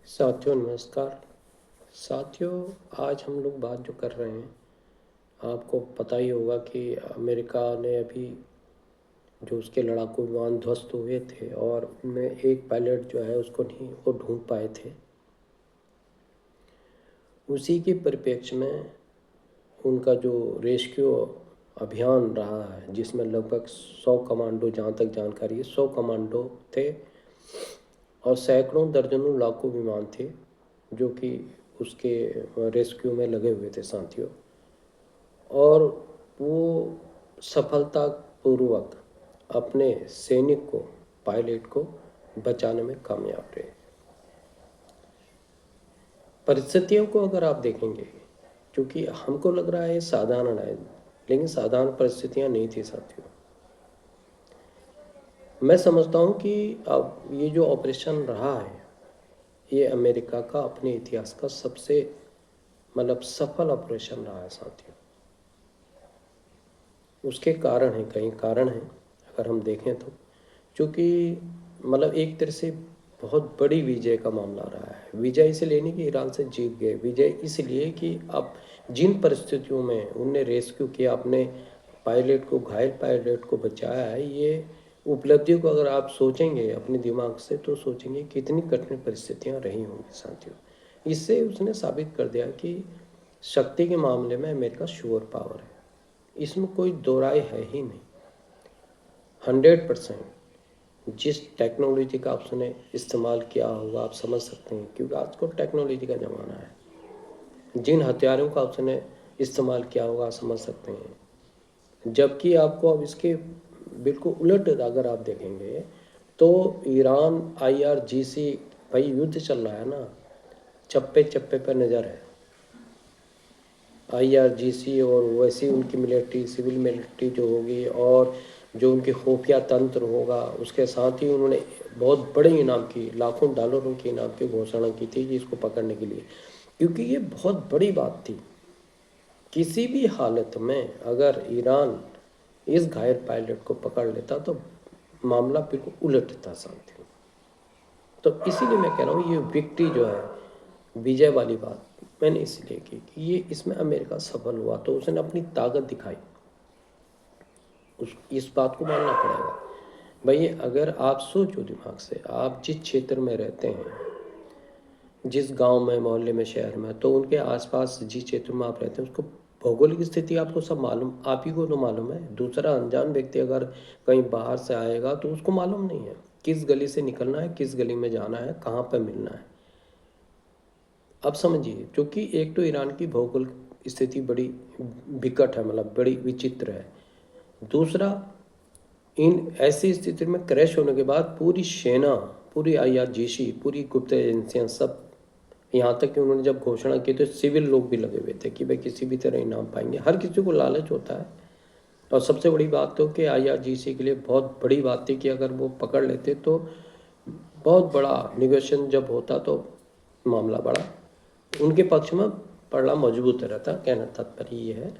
साथियों नमस्कार। साथियों, आज हम लोग बात जो कर रहे हैं, आपको पता ही होगा कि अमेरिका ने अभी जो उसके लड़ाकू विमान ध्वस्त हुए थे और उनमें एक पायलट जो है उसको नहीं वो ढूंढ पाए थे। उसी के परिप्रेक्ष्य में उनका जो रेस्क्यू अभियान रहा है, जिसमें लगभग 100 कमांडो, जहाँ तक जानकारी है 100 कमांडो थे और सैकड़ों दर्जनों लाखों विमान थे जो कि उसके रेस्क्यू में लगे हुए थे साथियों। और वो सफलतापूर्वक अपने सैनिक को, पायलट को बचाने में कामयाब रहे। परिस्थितियों को अगर आप देखेंगे, क्योंकि हमको लग रहा है साधारण है, लेकिन साधारण परिस्थितियां नहीं थी साथियों। मैं समझता हूँ कि अब ये जो ऑपरेशन रहा है, ये अमेरिका का अपने इतिहास का सबसे सफल ऑपरेशन रहा है साथियों। उसके कारण हैं, कई कारण हैं अगर हम देखें तो, क्योंकि एक तरह से बहुत बड़ी विजय का मामला रहा है। विजय इसलिए नहीं कि ईरान से जीत गए, विजय इसलिए कि अब जिन परिस्थितियों में उनने रेस्क्यू किया, अपने पायलट को, घायल पायलट को बचाया है, ये उपलब्धि को अगर आप सोचेंगे अपने दिमाग से तो सोचेंगे कितनी कठिन परिस्थितियां रही होंगी साथियों। इससे उसने साबित कर दिया कि शक्ति के मामले में अमेरिका सुपर पावर है, इसमें कोई दो राय है ही नहीं। 100% जिस टेक्नोलॉजी का उसने इस्तेमाल किया होगा आप समझ सकते हैं, क्योंकि आज को टेक्नोलॉजी का ज़माना है। जिन हथियारों का उसने इस्तेमाल किया होगा आप समझ सकते हैं। जबकि आपको अब इसके बिल्कुल उलट अगर आप देखेंगे तो ईरान IRGC, भाई युद्ध चल रहा है ना, चप्पे चप्पे पर नज़र है IRGC। और वैसी उनकी मिलिट्री, सिविल मिलिट्री जो होगी और जो उनके खुफिया तंत्र होगा, उसके साथ ही उन्होंने बहुत बड़े इनाम की, लाखों डॉलरों के इनाम की घोषणा की थी कि इसको पकड़ने के लिए, क्योंकि ये बहुत बड़ी बात थी। किसी भी हालत में अगर ईरान इस घायल पायलट को पकड़ लेता तो मामला बिल्कुल उलटता साथियों। तो इसीलिए मैं कह रहा हूँ ये विक्ट्री जो है, विजय वाली बात मैंने इसलिए की कि ये इसमें अमेरिका सफल हुआ तो उसने अपनी ताकत दिखाई। इस बात को मानना पड़ेगा। भाई अगर आप सोचो दिमाग से, आप जिस क्षेत्र में रहते हैं, जिस गांव में, मोहल्ले में, शहर में, तो उनके आसपास जिस क्षेत्र में आप रहते हैं उसको भौगोलिक स्थिति आपको सब मालूम, आप ही को तो मालूम है। दूसरा अनजान व्यक्ति अगर कहीं बाहर से आएगा तो उसको मालूम नहीं है किस गली से निकलना है, किस गली में जाना है, कहाँ पर मिलना है। अब समझिए, क्योंकि एक तो ईरान की भौगोलिक स्थिति बड़ी विकट है, बड़ी विचित्र है। दूसरा, इन ऐसी स्थिति में क्रैश होने के बाद पूरी सेना, पूरी IRGC, पूरी गुप्त एजेंसियां सब, यहाँ तक कि उन्होंने जब घोषणा की तो सिविल लोग भी लगे हुए थे कि भाई किसी भी तरह इनाम पाएंगे। हर किसी को लालच होता है। और सबसे बड़ी बात तो कि IRGC के लिए बहुत बड़ी बात थी कि अगर वो पकड़ लेते तो बहुत बड़ा निगोशिएशन जब होता तो मामला बड़ा उनके पक्ष में पड़ना मजबूत रहता। कहना तात्पर्य ये है।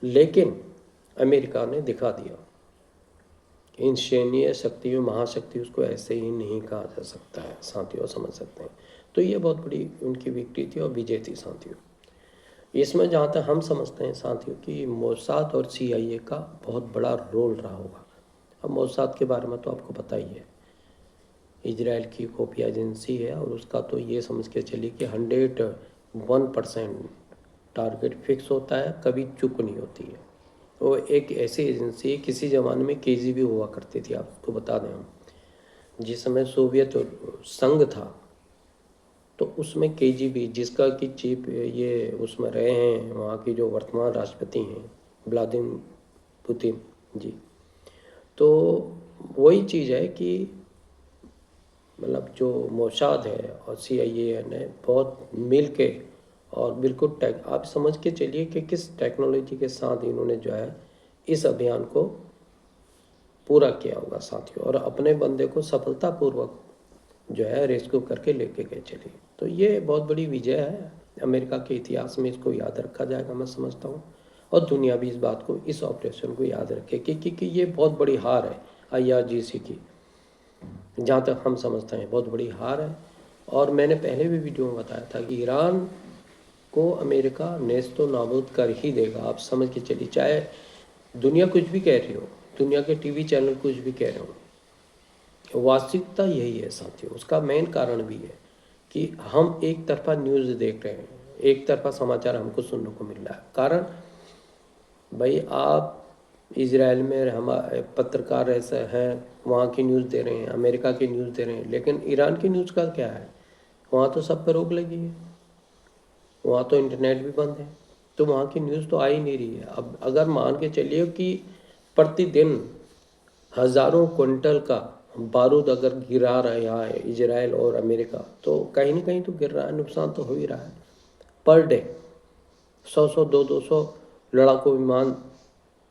लेकिन अमेरिका ने दिखा दिया कि इन सैन्य शक्तियों, महाशक्ति, उसको ऐसे ही नहीं कहा जा सकता है साथियों, समझ सकते हैं। तो ये बहुत बड़ी उनकी विक्ट्री थी और विजय थी साथियों। इसमें जहाँ तक हम समझते हैं साथियों कि मोसाद और CIA का बहुत बड़ा रोल रहा होगा। अब मोसाद के बारे में तो आपको पता ही है, इजराइल की खुफिया एजेंसी है और उसका तो ये समझ के चलिए कि 101% टारगेट फिक्स होता है, कभी चूक नहीं होती है। वो एक ऐसी एजेंसी है, किसी ज़माने में KGB हुआ करती थी, आपको बता दें हम, जिस समय सोवियत संघ था तो उसमें KGB, जिसका कि चीफ ये उसमें रहे हैं वहाँ की जो वर्तमान राष्ट्रपति हैं व्लादिमीर पुतिन जी। तो वही चीज़ है कि जो मोसाद है और CIA ने बहुत मिल के और बिल्कुल आप समझ के चलिए कि किस टेक्नोलॉजी के साथ इन्होंने जो है इस अभियान को पूरा किया होगा साथियों, और अपने बंदे को सफलतापूर्वक जो है रेस्क्यू करके लेके गए चलिए। तो ये बहुत बड़ी विजय है अमेरिका के इतिहास में, इसको याद रखा जाएगा मैं समझता हूँ। और दुनिया भी इस बात को, इस ऑपरेशन को याद रखे कि ये बहुत बड़ी हार है IRGC की, जहाँ तक हम समझते हैं बहुत बड़ी हार है। और मैंने पहले भी वीडियो में बताया था कि ईरान को अमेरिका नेस्तो नाबूद कर ही देगा। आप समझ के चलिए, चाहे दुनिया कुछ भी कह रही हो, दुनिया के टीवी चैनल कुछ भी कह रहे हो, वास्तविकता यही है साथियों। उसका मेन कारण भी है कि हम एक तरफा न्यूज़ देख रहे हैं, एक तरफा समाचार हमको सुनने को मिल रहा है। कारण भाई आप इजराइल में हम पत्रकार ऐसे हैं, वहाँ की न्यूज़ दे रहे हैं, अमेरिका की न्यूज़ दे रहे हैं, लेकिन ईरान की न्यूज़ का क्या है? वहाँ तो सब पर रोक लगी है, वहाँ तो इंटरनेट भी बंद है, तो वहाँ की न्यूज़ तो आ ही नहीं रही है। अब अगर मान के चलिए कि प्रतिदिन हज़ारों क्विंटल का बारूद अगर गिरा रहा है इजराइल और अमेरिका, तो कहीं ना कहीं तो गिर रहा है, नुकसान तो हो ही रहा है। पर डे 100 200 लड़ाकू विमान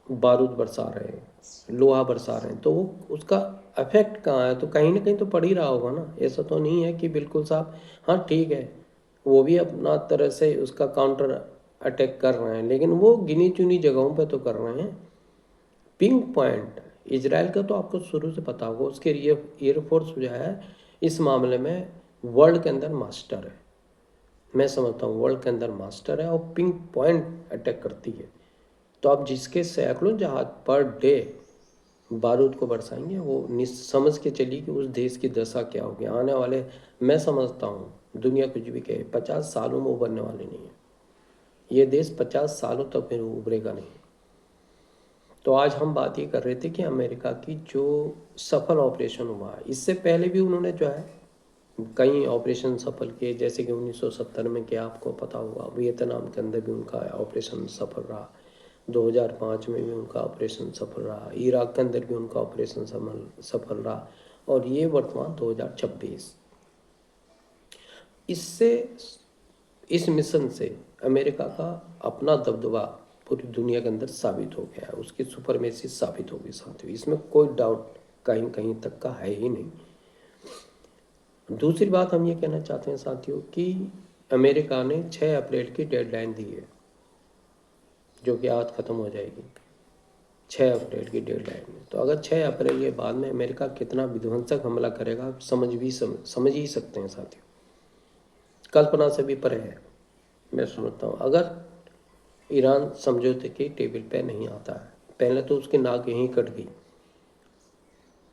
बारूद बरसा रहे हैं, लोहा बरसा रहे हैं, तो वो उसका इफेक्ट कहाँ है? तो कहीं ना कहीं तो पड़ ही रहा होगा ना। ऐसा तो नहीं है कि बिल्कुल साफ, हाँ ठीक है, वो भी अपना तरह से उसका काउंटर अटैक कर रहे हैं, लेकिन वो गिनी चुनी जगहों पे तो कर रहे हैं। पिंक पॉइंट इजराइल का तो आपको शुरू से पता होगा, उसके एयरफोर्स जो है इस मामले में वर्ल्ड के अंदर मास्टर है। मैं समझता हूँ वर्ल्ड के अंदर मास्टर है, और पिंक पॉइंट अटैक करती है। तो आप जिसके सैकड़ों जहाज पर डे बारूद को बरसाएंगे, वो समझ के चलिए कि उस देश की दशा क्या होगी आने वाले। मैं समझता हूँ दुनिया कुछ भी कहे, 50 सालों में उभरने वाले नहीं है ये देश, 50 सालों तक फिर उभरेगा नहीं। तो आज हम बात ये कर रहे थे कि अमेरिका की जो सफल ऑपरेशन हुआ है, इससे पहले भी उन्होंने जो है कई ऑपरेशन सफल किए, जैसे कि 1970 में, क्या आपको पता होगा, वियतनाम के अंदर भी उनका ऑपरेशन सफल रहा, 2005 में भी उनका ऑपरेशन सफल रहा, इराक के अंदर भी उनका ऑपरेशन सफल रहा, और ये वर्तमान 2026। इससे, इस मिशन से अमेरिका का अपना दबदबा पूरी दुनिया के अंदर साबित हो गया है, उसकी सुपरमेसी साबित होगी साथियों, इसमें कोई डाउट कहीं कहीं तक का है ही नहीं। दूसरी बात हम ये कहना चाहते हैं साथियों कि अमेरिका ने 6 अप्रैल की डेडलाइन दी है, जो कि आज ख़त्म हो जाएगी 6 अप्रैल की डेडलाइन में। तो अगर 6 अप्रैल के बाद में अमेरिका कितना विध्वंसक हमला करेगा, आप समझ ही सकते हैं साथियों, कल्पना से भी परे है। मैं समझता हूँ अगर ईरान समझौते के टेबल पे नहीं आता है, पहले तो उसकी नाक यहीं कट गई,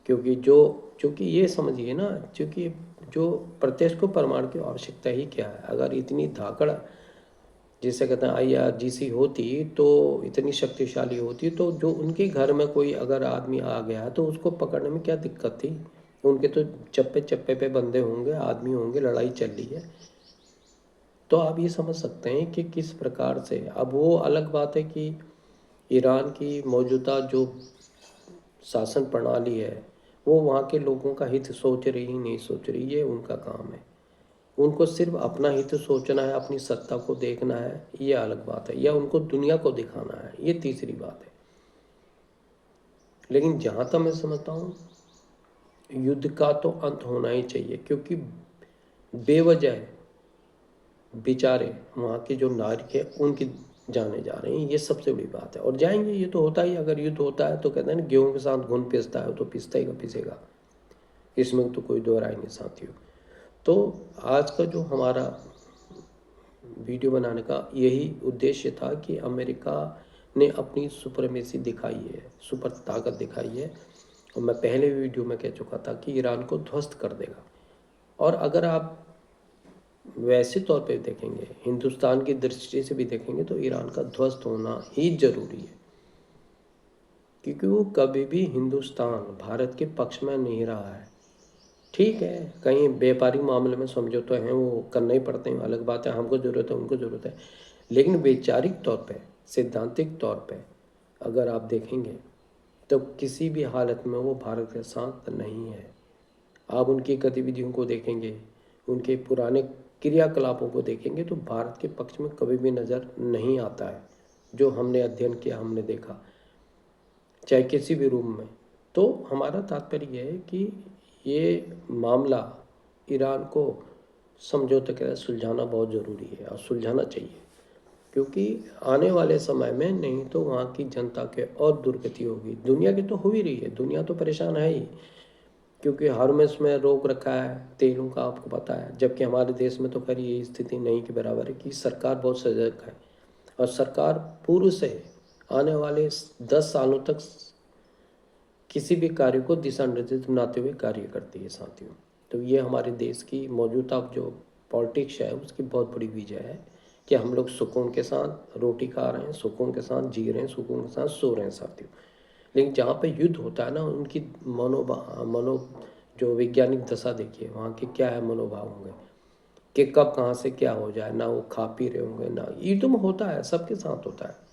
क्योंकि ये समझिए ना, क्योंकि जो प्रत्यक्ष को परमाणु की आवश्यकता ही क्या है? अगर इतनी धाकड़, जिसे कहते हैं IRGC होती, तो इतनी शक्तिशाली होती, तो जो उनके घर में कोई अगर आदमी आ गया तो उसको पकड़ने में क्या दिक्कत थी? उनके तो चप्पे चप्पे पे बंदे होंगे, आदमी होंगे, लड़ाई चल रही है। तो आप ये समझ सकते हैं कि किस प्रकार से। अब वो अलग बात है कि ईरान की मौजूदा जो शासन प्रणाली है, वो वहाँ के लोगों का हित सोच रही नहीं सोच रही, ये उनका काम है। उनको सिर्फ अपना हित सोचना है, अपनी सत्ता को देखना है, ये अलग बात है, या उनको दुनिया को दिखाना है, ये तीसरी बात है। लेकिन जहाँ तक मैं समझता हूँ, युद्ध का तो अंत होना ही चाहिए, क्योंकि बेवजह बेचारे वहाँ के जो नागरिक है उनकी जाने जा रहे हैं, ये सबसे बड़ी बात है। और जाएंगे, ये तो होता ही, अगर युद्ध होता है तो कहते हैं ना, गेहूं के साथ घुन पिसता है, तो पिसता ही का पिसेगा, इसमें तो कोई दो राय नहीं साथियों। तो आज का जो हमारा वीडियो बनाने का यही उद्देश्य था कि अमेरिका ने अपनी सुपरमेसी दिखाई है, सुपर ताकत दिखाई है, और मैं पहले वीडियो में कह चुका था कि ईरान को ध्वस्त कर देगा। और अगर आप वैसे तौर पे देखेंगे, हिंदुस्तान की दृष्टि से भी देखेंगे, तो ईरान का ध्वस्त होना ही जरूरी है, क्योंकि वो कभी भी हिंदुस्तान भारत के पक्ष में नहीं रहा है। ठीक है, कहीं व्यापारिक मामले में समझौते हैं, वो करना ही पड़ते हैं, अलग बात है, हमको ज़रूरत है, उनको ज़रूरत है, लेकिन वैचारिक तौर पे, सिद्धांतिक तौर पे अगर आप देखेंगे, तो किसी भी हालत में वो भारत के साथ नहीं है। आप उनकी गतिविधियों को देखेंगे, उनके पुराने क्रियाकलापों को देखेंगे, तो भारत के पक्ष में कभी भी नज़र नहीं आता है, जो हमने अध्ययन किया, हमने देखा, चाहे किसी भी रूप में। तो हमारा तात्पर्य यह है कि ये मामला ईरान को समझौते के साथ सुलझाना बहुत ज़रूरी है, और सुलझाना चाहिए, क्योंकि आने वाले समय में नहीं तो वहाँ की जनता के और दुर्गति होगी। दुनिया की तो हो ही रही है, दुनिया तो परेशान है ही। क्योंकि हर में इसमें रोक रखा है तेलों का, आपको पता है। जबकि हमारे देश में तो खैर ये स्थिति नहीं के बराबर है कि सरकार बहुत सजग है और सरकार पूर्व से आने वाले 10 सालों तक किसी भी कार्य को दिशा निर्देश बनाते हुए कार्य करती है साथियों। तो ये हमारे देश की मौजूदा जो पॉलिटिक्स है उसकी बहुत बड़ी वजह है कि हम लोग सुकून के साथ रोटी खा रहे हैं, सुकून के साथ जी रहे हैं, सुकून के साथ सो रहे हैं साथियों। लेकिन जहाँ पे युद्ध होता है ना, उनकी मनो जो वैज्ञानिक दशा देखिए वहाँ के क्या है मनोभाव होंगे कि कब कहाँ से क्या हो जाए, ना वो खा पी रहे होंगे, ना युद्ध में होता है, सबके साथ होता है।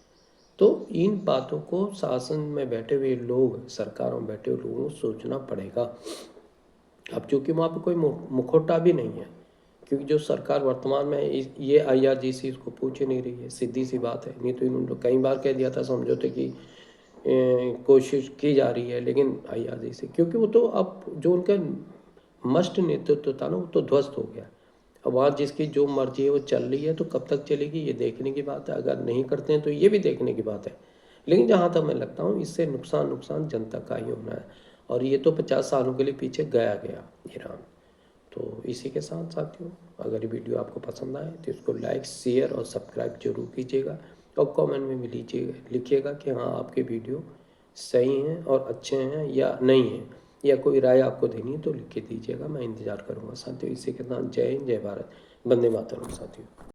तो इन बातों को शासन में बैठे हुए लोग, सरकारों में बैठे हुए लोगों को सोचना पड़ेगा। अब चूंकि वहाँ पे कोई मुखौटा भी नहीं है, क्योंकि जो सरकार वर्तमान में ये IRGC इसको पूछ ही नहीं रही है, सीधी सी बात है। नहीं तो इन्होंने कई बार कह दिया था समझौते की कोशिश की जा रही है, लेकिन IRGC क्योंकि वो तो अब जो उनका मस्ट नेतृत्व था ना वो तो ध्वस्त हो गया। अब वहाँ जिसकी जो मर्जी है वो चल रही है, तो कब तक चलेगी ये देखने की बात है। अगर नहीं करते हैं तो ये भी देखने की बात है। लेकिन जहाँ तक मैं लगता हूँ इससे नुकसान जनता का ही होना है, और ये तो 50 सालों के लिए पीछे गया ईरान। तो इसी के साथ साथियों, अगर ये वीडियो आपको पसंद आए तो इसको लाइक, शेयर और सब्सक्राइब जरूर कीजिएगा, और कमेंट में भी लिखिएगा कि हाँ आपके वीडियो सही हैं और अच्छे हैं या नहीं हैं, या कोई राय आपको देनी है तो लिख के दीजिएगा, मैं इंतज़ार करूँगा साथियों। इसी के साथ जय हिंद, जय भारत, वंदे मातरम साथियों।